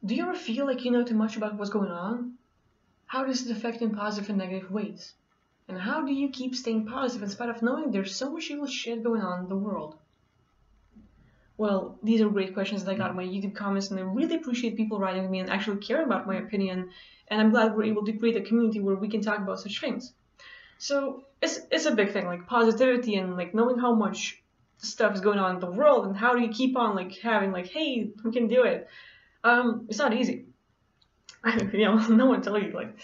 Do you ever feel like you know too much about what's going on? How does it affect in positive and negative ways? And how do you keep staying positive in spite of knowing there's so much evil shit going on in the world? Well, these are great questions that I got in my YouTube comments, and I really appreciate people writing to me and actually caring about my opinion. And I'm glad we're able to create a community where we can talk about such things. So it's a big thing, like positivity and like knowing how much stuff is going on in the world and how do you keep on like having like, hey, we can do it. It's not easy. No one tell you like,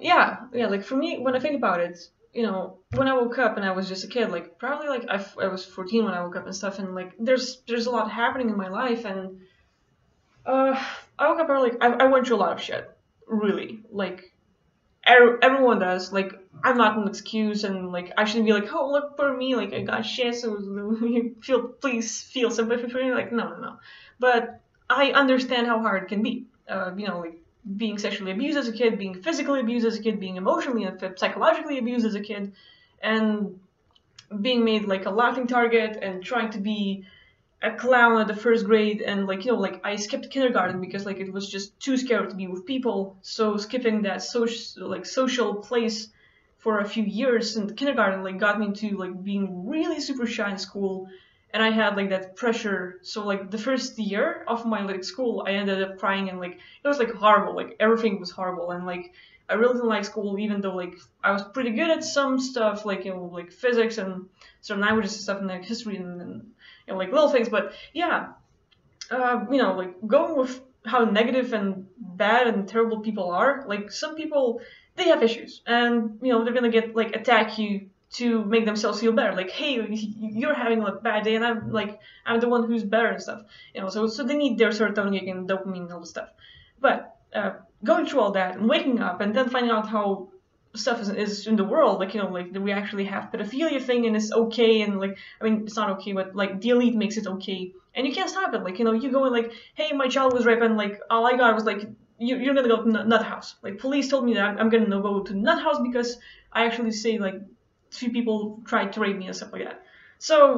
yeah. Like for me, when I think about it, when I woke up and I was just a kid, like probably like I was 14 when I woke up and stuff, and like there's a lot happening in my life, and uh, I woke up early. I went through a lot of shit, really. Like everyone does. Like I'm not an excuse, and like I shouldn't be like, oh look for me, like I got shit, so please feel sympathy for me. Like no. But I understand how hard it can be. Like being sexually abused as a kid, being physically abused as a kid, being emotionally and psychologically abused as a kid, and being made like a laughing target and trying to be a clown at the first grade, and like I skipped kindergarten because like it was just too scared to be with people, so skipping that social place for a few years in kindergarten like got me into like being really super shy in school, and I had like that pressure. So like the first year of my like school I ended up crying, and like it was like horrible, like everything was horrible, and like I really didn't like school, even though like I was pretty good at some stuff, like like physics and certain languages and stuff, and like history and like little things. But yeah, like going with how negative and bad and terrible people are. Like some people, they have issues, and they're gonna get like attack you to make themselves feel better. Like, hey, you're having a bad day, and I'm the one who's better and stuff. So they need their serotonin and dopamine and all this stuff. But going through all that and waking up and then finding out how stuff is in the world, like like we actually have pedophilia thing and it's okay, and like I mean it's not okay, but like the elite makes it okay, and you can't stop it. Like you go and like, hey, my child was raped, and like all I got was like, you're gonna go to nut house. Like police told me that I'm gonna go to nut house because I actually say like few people tried to rape me and stuff like that. So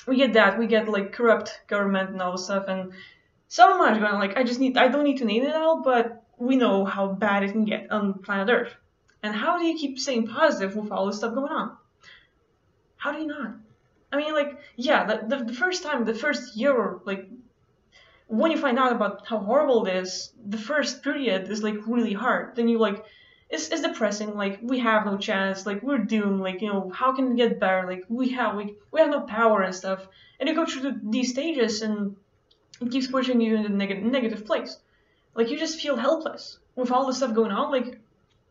we get that, we get like corrupt government and all this stuff, and so much going on. Like I don't need to name it all, but we know how bad it can get on planet Earth. And how do you keep staying positive with all this stuff going on? How do you not? I mean, like, yeah, the first time, the first year, like, when you find out about how horrible it is, the first period is, like, really hard. Then you, like, it's depressing, like, we have no chance, like, we're doomed, like, how can it get better? Like, we have no power and stuff. And you go through these stages, and it keeps pushing you into the negative place. Like, you just feel helpless with all this stuff going on, like,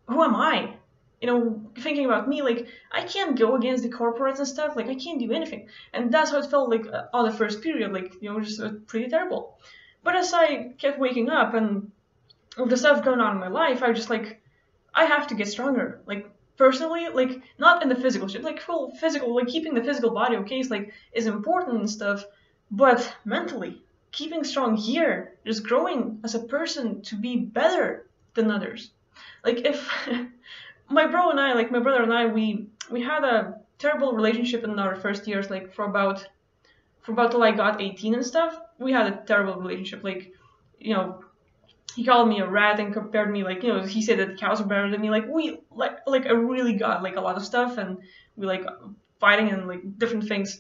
who am I? Thinking about me, like, I can't go against the corporates and stuff, like, I can't do anything. And that's how it felt like on the first period, like, just pretty terrible. But as I kept waking up and with the stuff going on in my life, I was just like, I have to get stronger. Like, personally, like, not in the physical shit, like, full physical, like, keeping the physical body okay is important and stuff, but mentally, keeping strong here, just growing as a person to be better than others. Like if my brother and I, we had a terrible relationship in our first years, like for about till I got 18 and stuff. We had a terrible relationship. Like, he called me a rat and compared me, like, he said that cows are better than me. Like we like I really got like a lot of stuff, and we like fighting and like different things.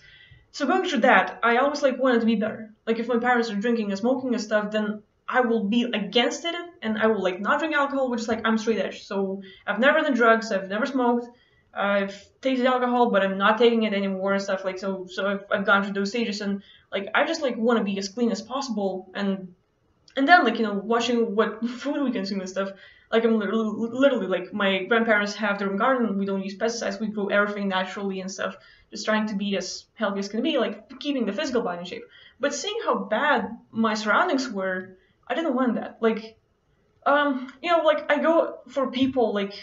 So going through that, I always like wanted to be better. Like if my parents are drinking and smoking and stuff, then I will be against it, and I will like not drink alcohol, which is like I'm straight edge. So I've never done drugs, I've never smoked, I've tasted alcohol, but I'm not taking it anymore and stuff. Like so I've gone through those stages, and like I just like want to be as clean as possible, and then like watching what food we consume and stuff. Like I'm literally like my grandparents have their own garden. We don't use pesticides. We grow everything naturally and stuff. Just trying to be as healthy as can be, like keeping the physical body in shape. But seeing how bad my surroundings were, I didn't want that. Like, like I go for people. Like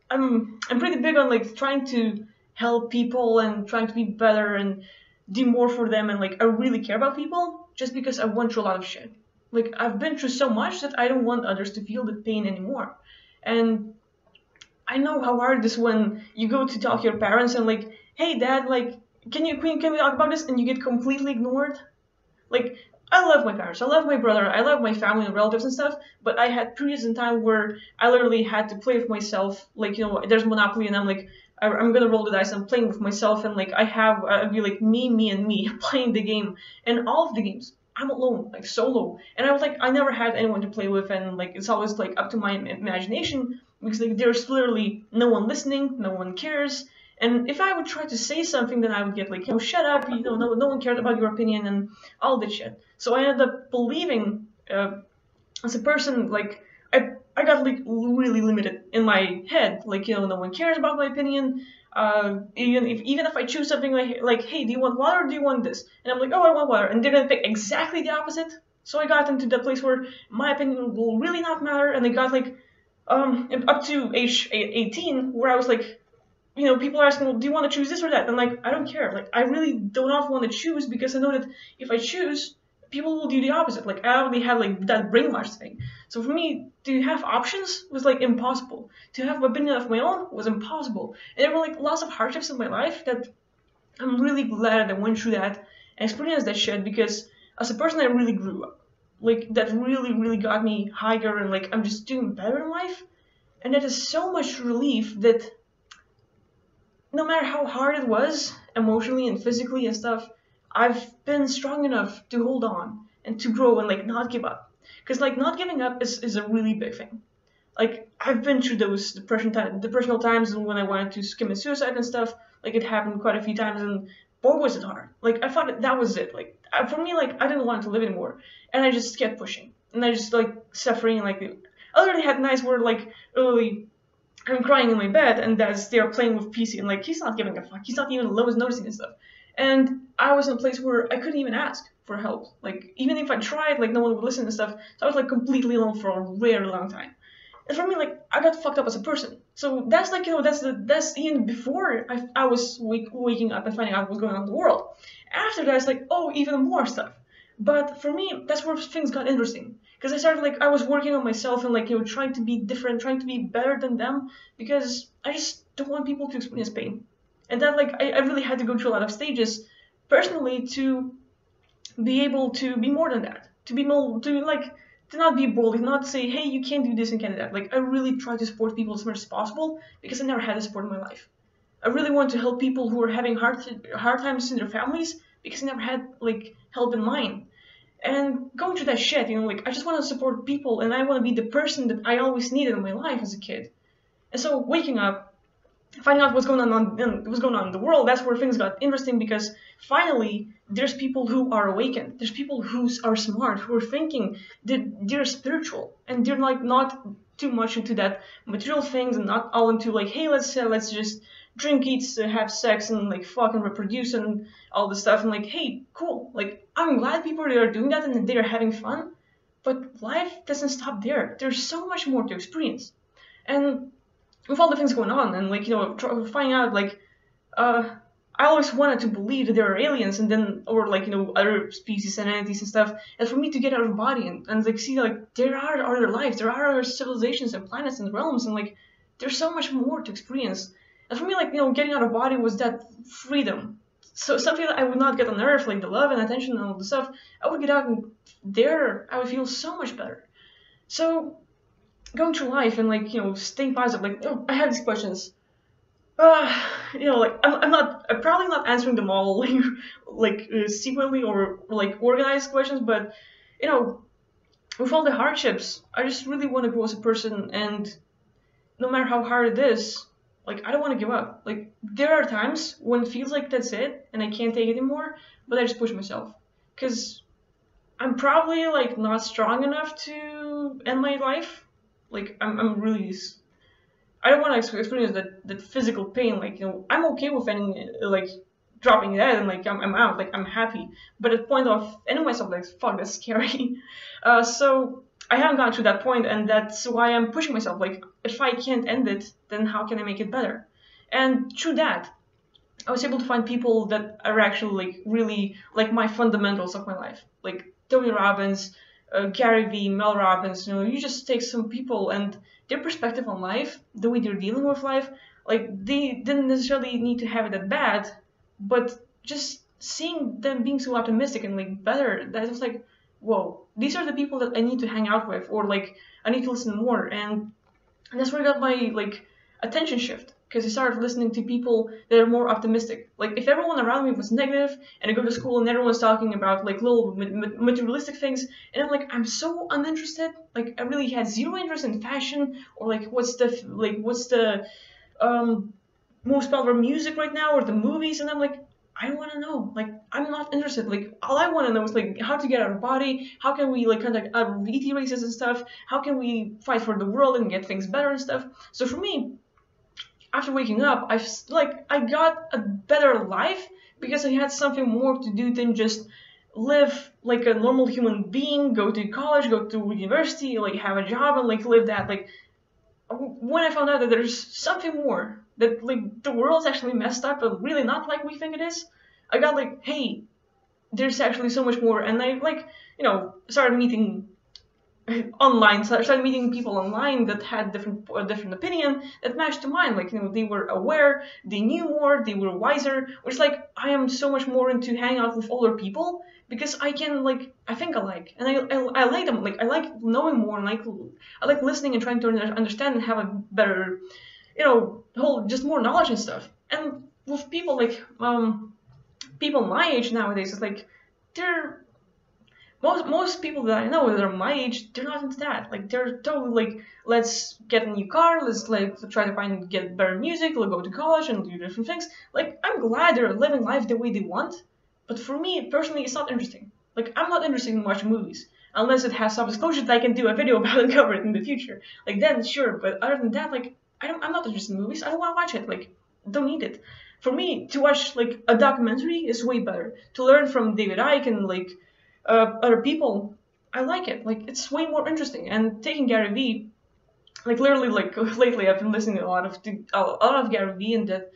I'm pretty big on like trying to help people and trying to be better and do more for them, and like I really care about people just because I went through a lot of shit. Like I've been through so much that I don't want others to feel the pain anymore. And I know how hard it is when you go to talk to your parents and like, hey dad, like can we talk about this, and you get completely ignored. Like I love my parents, I love my brother, I love my family and relatives and stuff, but I had periods in time where I literally had to play with myself, like, there's Monopoly and I'm like, I'm gonna roll the dice, I'm playing with myself, and like, I'd be like, me, and me, playing the game, and all of the games, I'm alone, like, solo, and I was like, I never had anyone to play with, and like, it's always like up to my imagination, because like, there's literally no one listening, no one cares, and if I would try to say something, then I would get like, shut up, no one cared about your opinion, and all that shit. So I ended up believing, as a person, like, I got like really limited in my head, like, no one cares about my opinion. Even if I choose something like, hey, do you want water or do you want this? And I'm like, oh, I want water, and they're gonna pick exactly the opposite. So I got into the place where my opinion will really not matter, and I got like, up to age 18, where I was like, people are asking, well, do you want to choose this or that? And like, I don't care. Like, I really do not want to choose, because I know that if I choose, people will do the opposite. Like, I already had like that brainwash thing. So for me, to have options was like impossible. To have opinion of my own was impossible. And there were like lots of hardships in my life that I'm really glad I went through that and experienced that shit, because as a person, I really grew up. Like, that really, really got me higher, and like, I'm just doing better in life. And that is so much relief that no matter how hard it was, emotionally and physically and stuff, I've been strong enough to hold on and to grow and like not give up. Because like, not giving up is a really big thing. Like, I've been through those depressional times, and when I wanted to commit suicide and stuff, like, it happened quite a few times, and boy, was it hard. Like, I thought that was it. Like, for me, like, I didn't want to live anymore, and I just kept pushing, and I just like suffering. Like, I already had nights where like early I'm crying in my bed, and that's they're playing with PC, and like, he's not giving a fuck. He's not even noticing and stuff. And I was in a place where I couldn't even ask for help. Like, even if I tried, like, no one would listen and stuff. So I was like completely alone for a very long time. And for me, like, I got fucked up as a person. So that's like, that's even before I was waking up and finding out what's going on in the world. After that, it's like, oh, even more stuff. But for me, that's where things got interesting. Because I started, like, I was working on myself and, like, trying to be different, trying to be better than them, because I just don't want people to experience pain. And that, like, I really had to go through a lot of stages, personally, to be able to be more than that. To be more, to not be bold, to not say, hey, you can't do this and can't do that. Like, I really try to support people as much as possible, because I never had the support in my life. I really want to help people who are having hard times in their families, because I never had, like, help in mine. And going through that shit, like, I just want to support people, and I want to be the person that I always needed in my life as a kid. And so waking up, finding out what's going on in the world, that's where things got interesting, because finally there's people who are awakened. There's people who are smart, who are thinking, that they're spiritual, and they're like not too much into that material things, and not all into like, hey, let's just drink, eat, have sex, and like fucking reproduce and all this stuff. And like, hey, cool. Like, I'm glad people are doing that and they're having fun, but life doesn't stop there. There's so much more to experience. And with all the things going on, and like, finding out, like, I always wanted to believe that there are aliens, and then, or like, other species and entities and stuff, and for me to get out of the body and like see, like, there are other lives, there are other civilizations and planets and realms, and like, there's so much more to experience. And for me, like, getting out of body was that freedom. So something that I would not get on Earth, like the love and attention and all the stuff, I would get out, and there I would feel so much better. So going through life and like, staying positive, like, I have these questions. Like, I'm probably not answering them all like sequentially or like organized questions, but with all the hardships, I just really want to grow as a person, and no matter how hard it is, like, I don't want to give up. Like, there are times when it feels like that's it and I can't take it anymore, but I just push myself, because I'm probably like not strong enough to end my life. Like, I'm really, I don't want to experience that physical pain. Like, I'm okay with ending, like, dropping dead, and like, I'm out, like, I'm happy. But at the point of ending myself, like, fuck, that's scary. So I haven't gone through that point, and that's why I'm pushing myself. Like, if I can't end it, then how can I make it better? And through that, I was able to find people that are actually like really like my fundamentals of my life, like Tony Robbins, Gary Vee, Mel Robbins. You just take some people and their perspective on life, the way they're dealing with life. Like, they didn't necessarily need to have it that bad, but just seeing them being so optimistic and like better, that was like, whoa, these are the people that I need to hang out with, or like I need to listen more. And that's where I got my like attention shift, because I started listening to people that are more optimistic. Like if everyone around me was negative, and I go to school and everyone's talking about like little materialistic things, and I'm like, I'm so uninterested. Like I really had zero interest in fashion, or like what's the most popular music right now, or the movies, and I'm like, I don't want to know. Like, I'm not interested. Like, all I want to know is like how to get out of body, how can we like conduct RVT races and stuff, how can we fight for the world and get things better and stuff. So for me, after waking up, I got a better life because I had something more to do than just live like a normal human being, go to college, go to university, like have a job and like live that. Like when I found out that there's something more, that like the world's actually messed up and really not like we think it is, I got like, hey, there's actually so much more. And I like, started meeting online, so I started meeting people online that had different opinion that matched to mine. Like, they were aware, they knew more, they were wiser, which like I am so much more into hanging out with older people, because I can like, I think alike, and I like them. Like I like knowing more, and I like listening and trying to understand and have a better, whole just more knowledge and stuff. And with people like people my age nowadays, it's like they're most people that I know that are my age, they're not into that. Like they're totally like, let's get a new car, let's like try to get better music, let's go to college and do different things. Like I'm glad they're living life the way they want, but for me personally, it's not interesting. Like I'm not interested in watching movies unless it has some disclosure that I can do a video about and cover it in the future. Like then sure, but other than that, like I'm not interested in movies. I don't want to watch it. Like don't need it. For me, to watch like a documentary is way better. To learn from David Icke and like other people, I like it. Like it's way more interesting. And taking Gary Vee, like literally, like lately, I've been listening to a lot of Gary Vee, and that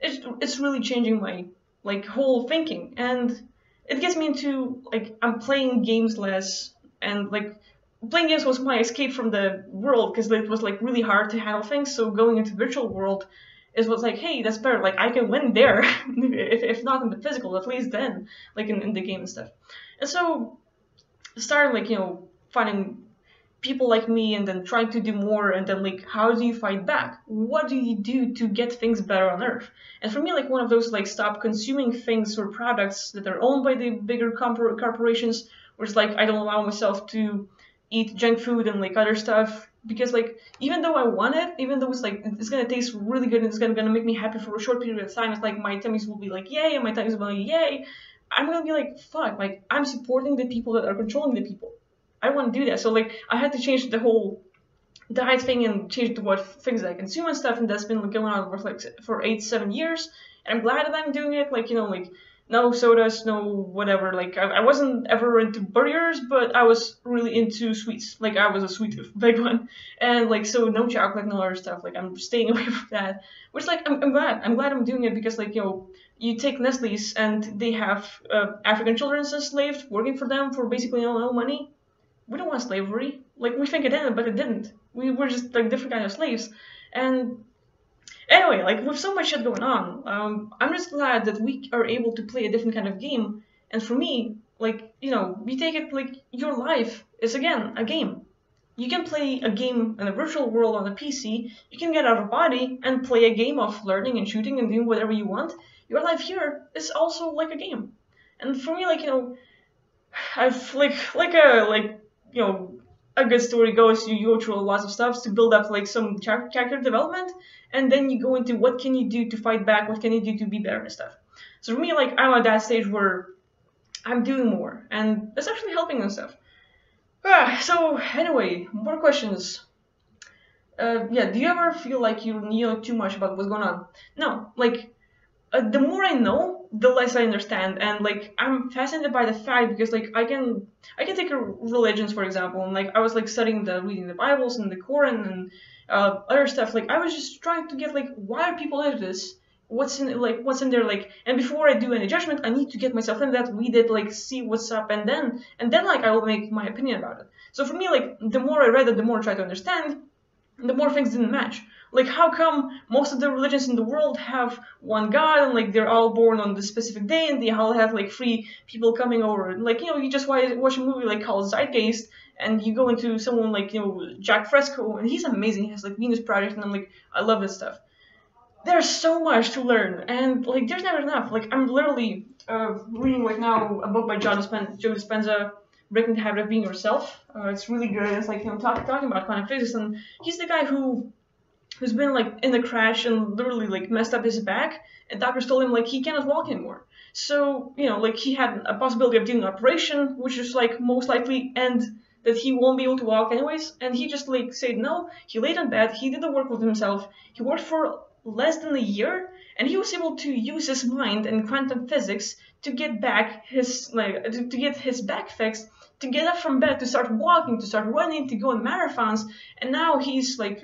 it's really changing my like whole thinking, and it gets me into like I'm playing games less, and like playing games was my escape from the world because it was like really hard to handle things. So going into virtual world was like, hey, that's better. Like I can win there, if not in the physical, at least then, like in the game and stuff. And so started like, finding people like me and then trying to do more, and then like, how do you fight back? What do you do to get things better on Earth? And for me, like one of those, like stop consuming things or products that are owned by the bigger corporations, where it's like, I don't allow myself to eat junk food and like other stuff, because like, even though I want it, even though it's like, it's gonna taste really good and it's gonna make me happy for a short period of time, it's like my tummies will be like, yay, and my tummies will be like, yay, I'm gonna be like, fuck, like I'm supporting the people that are controlling the people. I don't want to do that. So like I had to change the whole diet thing and change to what things that I consume and stuff, and that's been going on for 8-7 years. And I'm glad that I'm doing it. Like, like no sodas, no whatever. Like I wasn't ever into burgers, but I was really into sweets. Like I was a sweet tooth, big one. And like, so no chocolate, no other stuff. Like I'm staying away from that, which like I'm glad I'm doing it, because like, you take Nestle's and they have African children enslaved, working for them for basically no money. We don't want slavery. Like we think it ended, but it didn't. We were just like different kind of slaves. And anyway, like with so much shit going on, I'm just glad that we are able to play a different kind of game. And for me, like, we take it like your life is again a game. You can play a game in a virtual world on a PC. You can get out of body and play a game of learning and shooting and doing whatever you want. Your life here is also like a game. And for me, like, I've a good story goes, you go through lots of stuff to build up like some character development, and then you go into what can you do to fight back, what can you do to be better and stuff. So for me, like, I'm at that stage where I'm doing more, and it's actually helping and stuff. So anyway, more questions. Do you ever feel like you know too much about what's going on? No, like, the more I know, the less I understand, and like I'm fascinated by the fact, because like I can take religions for example, and like I was like studying reading the Bibles and the Quran and other stuff. Like I was just trying to get like, why are people into this? What's in there, like, and before I do any judgment, I need to get myself in that, read it, like see what's up, and then like I will make my opinion about it. So for me, like the more I read it, the more I tried to understand, the more things didn't match. Like, how come most of the religions in the world have one God, and like they're all born on this specific day, and they all have like free people coming over? Like, you just watch a movie like called Zeitgeist, and you go into someone like Jack Fresco, and he's amazing. He has like Venus Project, and I'm like, I love this stuff. There's so much to learn, and like there's never enough. Like, I'm literally reading right now a book by Joe Dispenza, Breaking the Habit of Being Yourself. It's really good. It's like talking about quantum physics, and he's the guy who's been like in the crash and literally like messed up his back, and doctors told him like he cannot walk anymore. So like he had a possibility of doing an operation, which is like most likely end that he won't be able to walk anyways, and he just like said no. He laid in bed, he did the work with himself, he worked for less than a year, and he was able to use his mind and quantum physics to get back his to get his back fixed, to get up from bed, to start walking, to start running, to go on marathons, and now he's like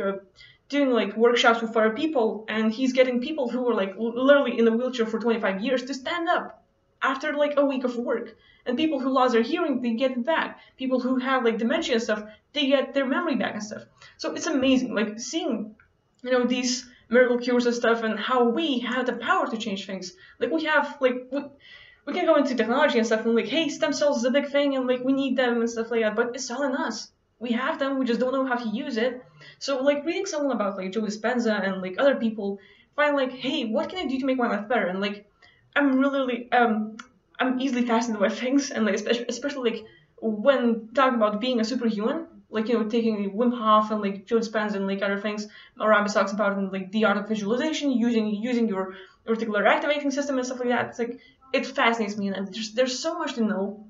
doing like workshops with other people, and he's getting people who were like literally in a wheelchair for 25 years to stand up after like a week of work. And people who lost their hearing, they get it back. People who have like dementia and stuff, they get their memory back and stuff. So it's amazing, like seeing these miracle cures and stuff, and how we have the power to change things. Like we have like we can go into technology and stuff, and like, hey, stem cells is a big thing, and like we need them and stuff like that, but it's all in us. We have them, we just don't know how to use it. So like reading someone about like Joe Dispenza and like other people, find like, hey, what can I do to make my life better? And like I'm really I'm easily fascinated by things, and like especially like when talking about being a superhuman, like taking Wim Hof and like Joe Dispenza and like other things Aramis talks about, and like the art of visualization, using your reticular activating system and stuff like that. It's like it fascinates me, and there's so much to know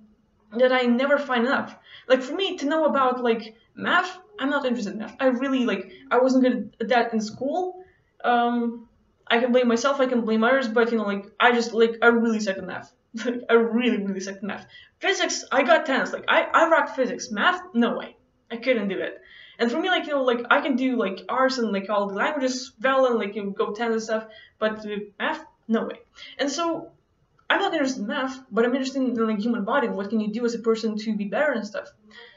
that I never find enough. Like for me to know about like math, I'm not interested in math. I really I wasn't good at that in school. I can blame myself, I can blame others, but I just I really suck at math. Like I really suck at math. Physics, I got 10s. Like I rocked physics. Math, no way. I couldn't do it. And for me, I can do like arts and like all the languages well, and like go 10s and stuff, but math, no way. And so I'm not interested in math, but I'm interested in like human body and what can you do as a person to be better and stuff.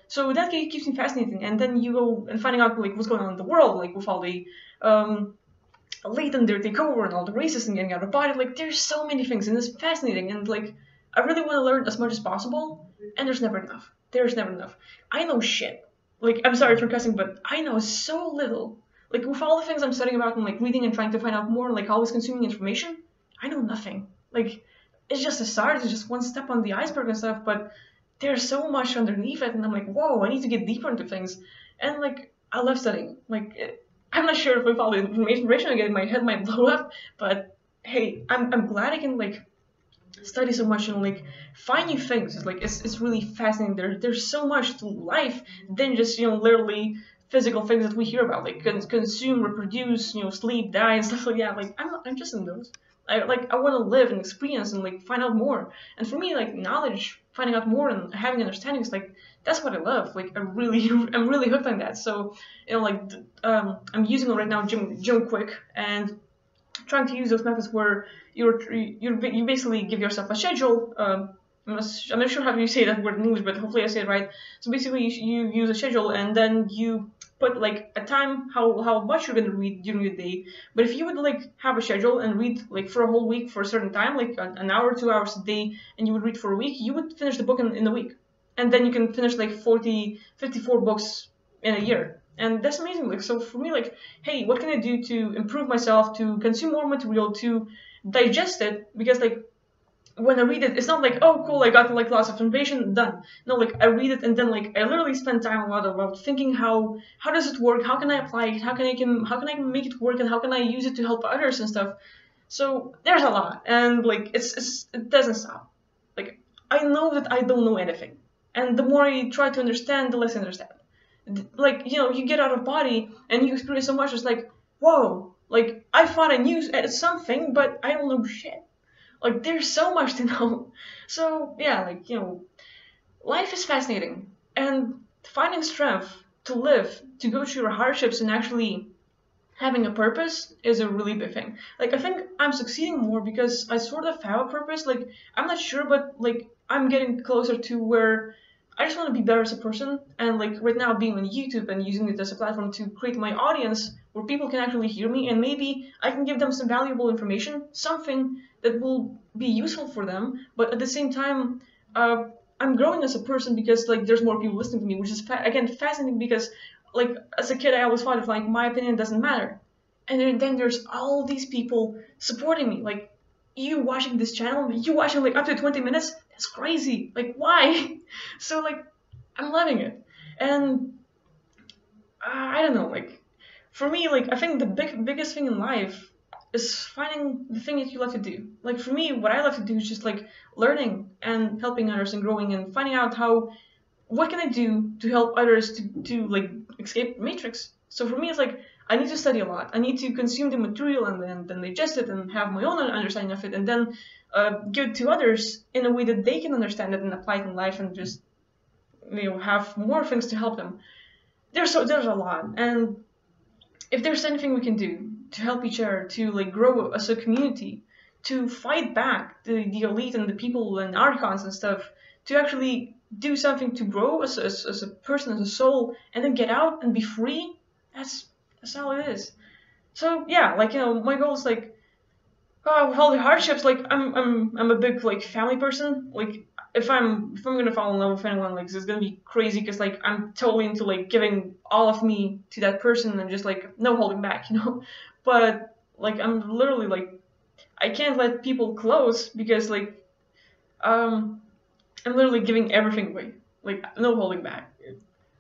So that keeps me fascinating. And then you go and finding out like what's going on in the world, like with all the latent their takeover and all the racism getting out of body. Like there's so many things, and it's fascinating. And like I really want to learn as much as possible, and there's never enough. There's never enough. I know shit. Like I'm sorry for cussing, but I know so little. Like with all the things I'm studying about and like reading and trying to find out more, and like always consuming information, I know nothing. Like it's just a start, it's just one step on the iceberg and stuff, but there's so much underneath it, and I'm like, whoa, I need to get deeper into things. And like I love studying. Like I'm not sure if with all the information I get, my head might blow up, but hey, I'm glad I can like study so much and like find new things. It's really fascinating. There's so much to life than just literally physical things that we hear about, like consume, reproduce, sleep, die, and stuff like that. Like I'm just in those. I want to live and experience and like find out more. And for me, like knowledge, finding out more and having understanding is like that's what I love. Like I'm really hooked on that. So I'm using it right now, Jim Quick, and trying to use those methods where you basically give yourself a schedule. I'm not sure how you say that word in English, but hopefully I say it right. So basically, you use a schedule, and then you put like a time how much you're gonna read during the day. But if you would like have a schedule and read like for a whole week for a certain time, like an hour, 2 hours a day, and you would read for a week, you would finish the book in a week, and then you can finish like 54 books in a year. And that's amazing. Like so for me, like, hey, what can I do to improve myself, to consume more material, to digest it? Because like when I read it, it's not like, oh cool, I got like lots of information, done. No, like I read it and then like I literally spend time a lot about thinking how does it work, how can I apply it, how can I make it work, and how can I use it to help others and stuff. So there's a lot, and like it doesn't stop. Like I know that I don't know anything, and the more I try to understand, the less I understand. Like you get out of body and you experience so much. It's like, whoa, like I thought I knew something, but I don't know shit. Like there's so much to know. So yeah, like life is fascinating, and finding strength to live, to go through your hardships, and actually having a purpose is a really big thing. Like I think I'm succeeding more because I sort of have a purpose. Like I'm not sure, but like I'm getting closer to where I just want to be better as a person. And like right now, being on YouTube and using it as a platform to create my audience where people can actually hear me, and maybe I can give them some valuable information, something that will be useful for them. But at the same time, I'm growing as a person because like there's more people listening to me, which is again fascinating because like as a kid I always thought if like my opinion doesn't matter, and then there's all these people supporting me. Like you watching this channel, you watching like up to 20 minutes, that's crazy. Like why? So like I'm loving it, and I don't know. Like for me, like I think the biggest thing in life is finding the thing that you love to do. Like for me, what I love to do is just like learning and helping others and growing and finding out what can I do to help others to like escape the matrix. So for me, it's like I need to study a lot. I need to consume the material and then digest it and have my own understanding of it, and then give it to others in a way that they can understand it and apply it in life, and just have more things to help them. There's a lot, and if there's anything we can do to help each other to like grow as a community, to fight back the elite and the people and archons and stuff, to actually do something to grow as a person, as a soul, and then get out and be free, that's all it is. So yeah, like my goal is like with all the hardships, like I'm a big like family person. Like if I'm gonna fall in love with anyone, like it's gonna be crazy because like I'm totally into like giving all of me to that person and just like no holding back, But like I'm literally like I can't let people close because like I'm literally giving everything away, like no holding back.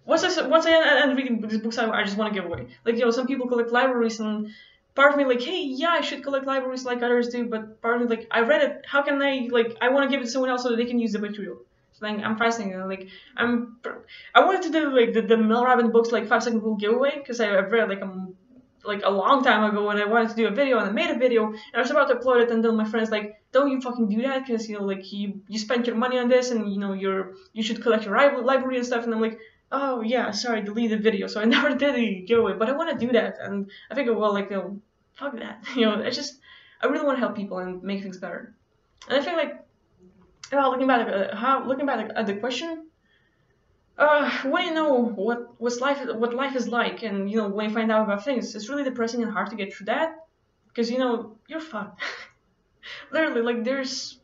Once I end reading these books, I just want to give away. Like some people collect libraries, and part of me like, hey, yeah, I should collect libraries like others do, but part of me like, I read it. How can I want to give it to someone else so that they can use the material. So like I'm fascinated. Like I wanted to do like the Mel Robbins books like 5-second rule giveaway because I've read like a long time ago, and I wanted to do a video, and I made a video, and I was about to upload it, and then my friend's like, don't you fucking do that, because like you spent your money on this, and you should collect your library and stuff. And I'm like, oh yeah, sorry, delete the video. So I never did a giveaway, but I want to do that, and I think well, like fuck that, I really want to help people and make things better. And I feel like looking back at the question, when you know what life is like, and when you find out about things, it's really depressing and hard to get through that, because you're fucked. Literally, like there's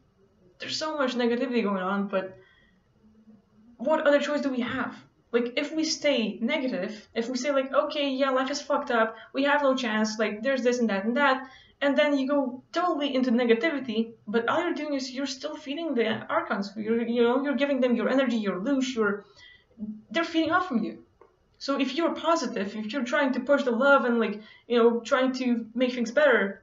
so much negativity going on, but what other choice do we have? Like if we stay negative, if we say like, okay, yeah, life is fucked up, we have no chance, like there's this and that, and then you go totally into negativity, but all you're doing is you're still feeding the archons. You're giving them your energy, your lush, they're feeding off from you. So if you're positive, if you're trying to push the love and like trying to make things better,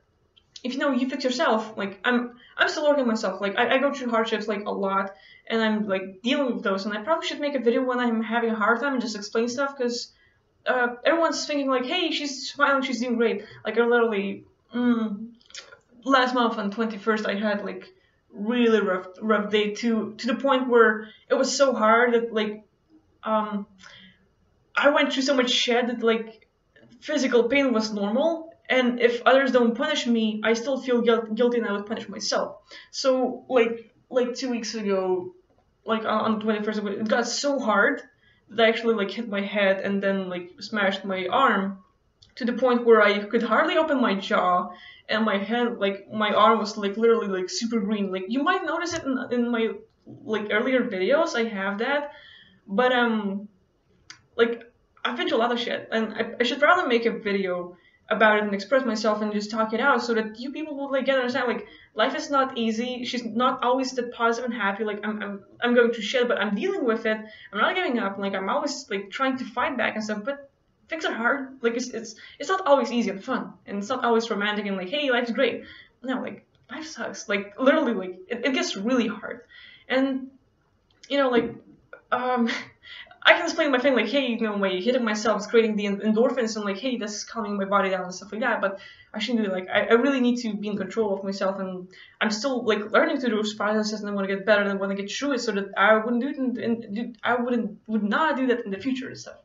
if you fix yourself. Like I'm still working on myself. Like I go through hardships like a lot, and I'm like dealing with those. And I probably should make a video when I'm having a hard time and just explain stuff, because everyone's thinking like, hey, she's smiling, she's doing great. Like I literally last month on 21st I had like really rough day to the point where it was so hard that like I went through so much shit that like physical pain was normal, and if others don't punish me, I still feel guilty, and I would punish myself. So like 2 weeks ago, like on the 21st, it got so hard that I actually like hit my head and then like smashed my arm to the point where I could hardly open my jaw, and my head, like my arm was like literally like super green. Like you might notice it in my like earlier videos, I have that. But like I've been through a lot of shit, and I should probably make a video about it and express myself and just talk it out, so that you people will like get understand like life is not easy. She's not always that positive and happy. Like I'm going through shit, but I'm dealing with it. I'm not giving up. Like I'm always like trying to fight back and stuff, but things are hard. Like it's not always easy and fun, and it's not always romantic and like, hey, life's great. No, like life sucks. Like literally, like it gets really hard, and like I can explain my thing like, hey, my hitting myself is creating the endorphins, and like, hey, this is calming my body down and stuff like that. But I shouldn't do it. Like I really need to be in control of myself, and I'm still like learning to do this process, and I want to get better, and I want to get through it, so that I wouldn't do it, and I would not do that in the future and stuff.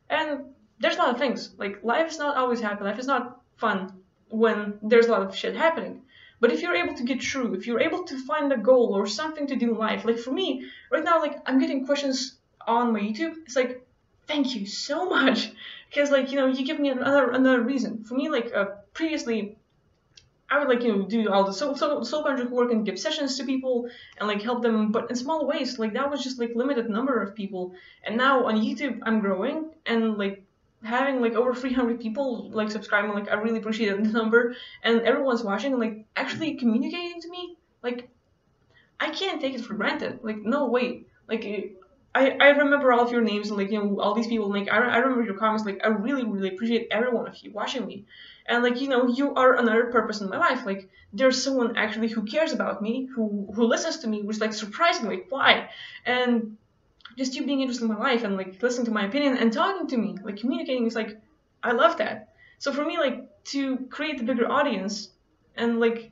And there's a lot of things. Like life is not always happy. Life is not fun when there's a lot of shit happening. But if you're able to get through, if you're able to find a goal or something to do in life, like for me right now, like I'm getting questions on my YouTube. It's like, thank you so much, because like you give me another reason. For me, like previously, I would like do all the soul project work and give sessions to people and like help them, but in small ways. Like that was just like limited number of people, and now on YouTube I'm growing and like having like over 300 people like subscribing. Like I really appreciate the number, and everyone's watching and like actually communicating to me. Like I can't take it for granted. Like no way. Like I remember all of your names and like all these people. Like I remember your comments. Like I really appreciate every one of you watching me, and like you are another purpose in my life. Like there's someone actually who cares about me, who listens to me, which is like surprising. Like why? And just you being interested in my life and like listening to my opinion and talking to me, like communicating is like I love that. So for me, like to create a bigger audience and like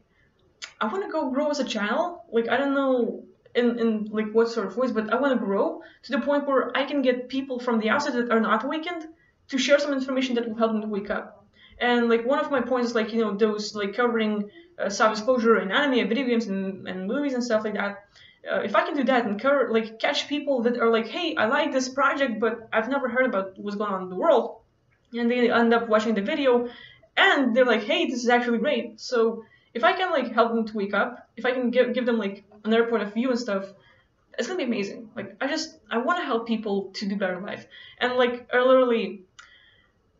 I want to go grow as a channel. Like I don't know in like what sort of ways, but I want to grow to the point where I can get people from the outside that are not awakened to share some information that will help them to wake up. And like one of my points is like those like covering Sava exposure in anime and video games and movies and stuff like that. If I can do that and cover like catch people that are like, hey, I like this project, but I've never heard about what's going on in the world, and they end up watching the video, and they're like, hey, this is actually great. So if I can like help them to wake up, if I can give them like another point of view and stuff, it's gonna be amazing. Like I want to help people to do better in life, and like I literally,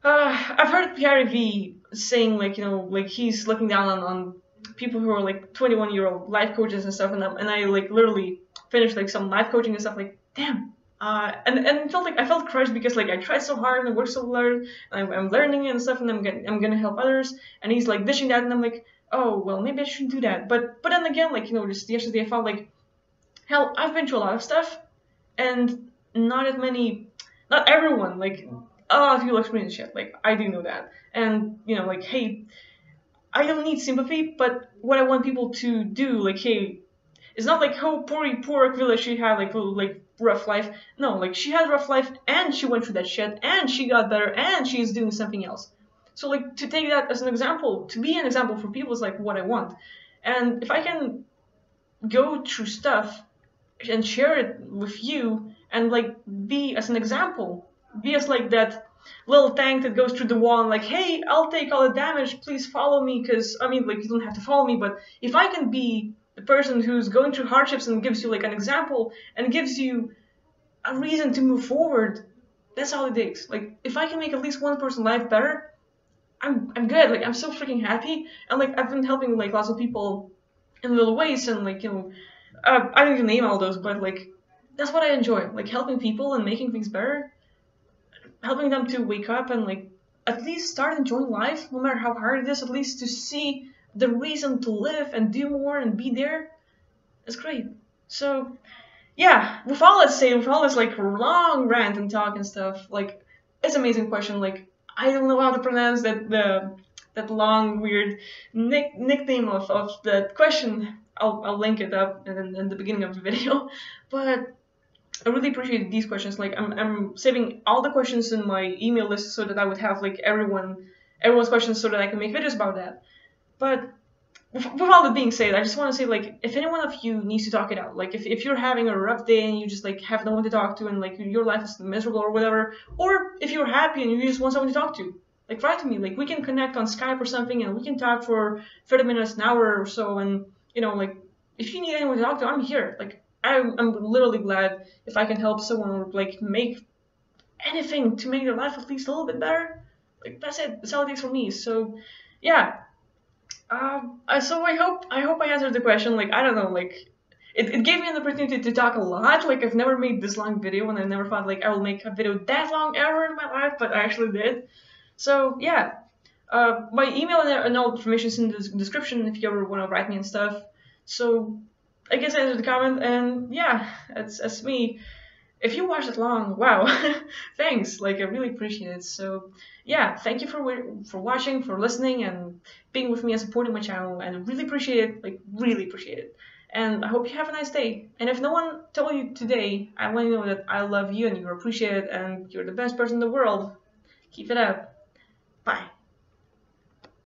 I've heard Gary V saying like like he's looking down on people who are like 21-year-old life coaches and stuff, and I like literally finished like some life coaching and stuff. Like damn. And it felt like I felt crushed because like I tried so hard and I worked so hard and I'm learning and stuff and I'm gonna help others, and he's like dishing that, and I'm like, oh well, maybe I shouldn't do that. But then again, like just yesterday I felt like, hell, I've been through a lot of stuff, and not everyone, like a lot of people experience shit. Like I do know that, and like hey, I don't need sympathy, but what I want people to do, like hey, it's not like oh poor Akvile, she had like rough life. No, like she had a rough life and she went through that shit and she got better and she's doing something else. So like to take that as an example, to be an example for people is like what I want. And if I can go through stuff and share it with you and like be as an example, be as like that little tank that goes through the wall and like, hey, I'll take all the damage, please follow me, because I mean like you don't have to follow me, but if I can be the person who's going through hardships and gives you like an example and gives you a reason to move forward, that's all it takes. Like if I can make at least one person's life better, I'm good. Like I'm so freaking happy, and like I've been helping like lots of people in little ways, and like I don't even name all those, but like that's what I enjoy, like helping people and making things better, helping them to wake up and like at least start enjoying life, no matter how hard it is. At least to see the reason to live and do more and be there is great. So yeah, with all this like long rant and talk and stuff, like it's an amazing question. Like I don't know how to pronounce that long weird nickname of that question. I'll link it up in the beginning of the video, but I really appreciate these questions. Like I'm saving all the questions in my email list so that I would have like everyone's questions so that I can make videos about that. But with all that being said, I just want to say, like, if any one of you needs to talk it out, like if you're having a rough day and you just like have no one to talk to and like your life is miserable or whatever, or if you're happy and you just want someone to talk to, like write to me. Like we can connect on Skype or something and we can talk for 30 minutes, an hour or so, and like if you need anyone to talk to, I'm here. Like I'm literally glad if I can help someone or like make anything to make their life at least a little bit better. Like that's it. That's all it takes for me. So yeah. So I hope I answered the question. Like I don't know, like it gave me an opportunity to talk a lot. Like I've never made this long video, and I never thought like I will make a video that long ever in my life, but I actually did. So yeah, my email and all information is in the description if you ever want to write me and stuff. So I guess I answered the comment, and yeah, that's me. If you watched it long, wow, thanks. Like I really appreciate it. So yeah, thank you for watching, for listening, and being with me and supporting my channel. And I really appreciate it. Like really appreciate it. And I hope you have a nice day. And if no one told you today, I want you to know that I love you and you're appreciated and you're the best person in the world. Keep it up. Bye.